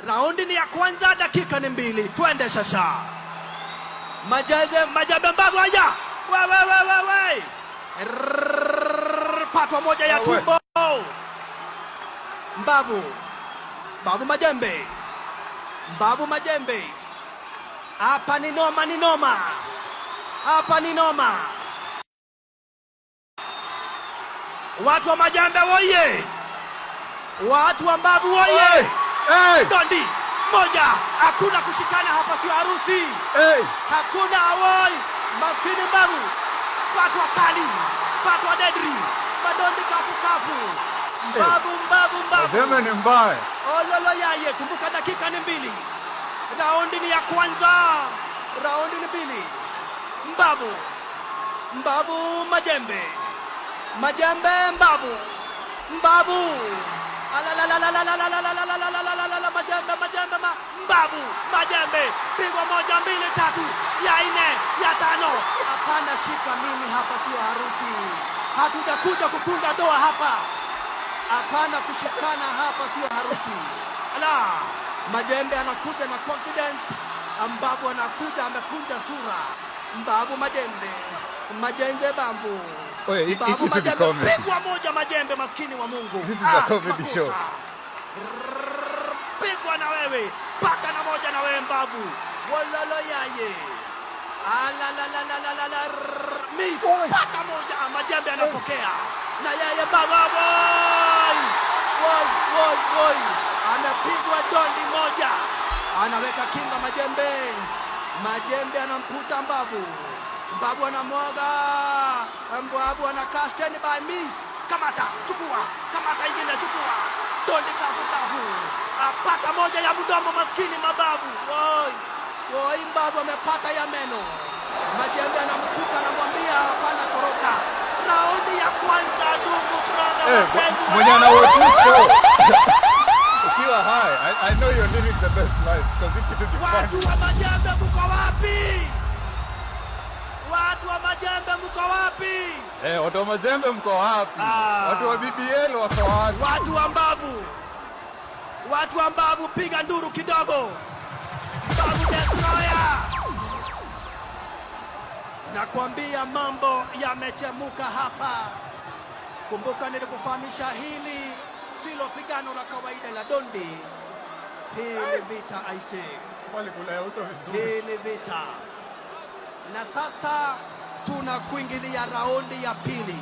Raundi ni ya kwanza, dakika ni 2. Twende sasa. Majembe Mbavu haya. We. Patwa moja ya tumbo. Mbavu Majembe. Mbavu Majembe. Hapa ni noma. Hapa ni noma. Watu wa Majembe woye. Watu wa Mbavu woye. Dondi moja. Hakuna kushikana hapa, sio harusi. Hakuna awoi. Maskini Mbavu. Patwa kali. Patwa dedri. Madondi kafu. Mbavu. Zeme ni mbaya. Ololo yaye. Kumbuka dakika ni 2. Raundi ni ya kwanza. Raundi ni 2. Mbavu Majembe. Mbavu. Majembe. Pigwa 1, 2, 3. Ya 4, ya 5. Hapana, shika mimi hapa, sio harusi. Hatujakuja kufunga ndoa hapa. Hapana kushikana hapa, sio harusi. Majembe anakuja na confidence. Mbavu anakuja amekunja sura. Mbavu Majembe. Mbavu. Mbavu Majembe. Pigwa 1 Majembe, maskini wa Mungu. This is a comedy show. Pigwa na wewe. Paka na 1 na wewe Mbavu. Wololo yaye. Miss. Paka 1. Majembe anapokea. Na yeye Mbavu. Woi. Amepigwa dondi 1. Anaweka kinga Majembe anamputa Mbavu anamwaga. Mbavu anakaa stand by. Miss. Kamata, chukua. Kamata ingine, chukua. Dondi kafu. Apata 1 ya mdomo, maskini Mbavu. Woi, Mbavu amepata ya meno. Majembe anamkuta, anamwambia hapana, toroka. Raundi ya kwanza, ndugu brother. Mwenye anaotuko. Ukiwa high, I know you're living the best life because if you do Watu wa Majembe mko wapi? Watu wa Majembe mko wapi? Watu wa Majembe mko wapi? Watu wa BBL wako wapi? Watu wa Mbavu piga nduru kidogo. Mbavu destroyer. Nakwambia mambo yamechemuka hapa. Kumbuka nilikufahamisha hili silo pigano la kawaida la dondi. Hii ni vita aise. Hii ni vita. Na sasa tunakuingilia raundi ya 2.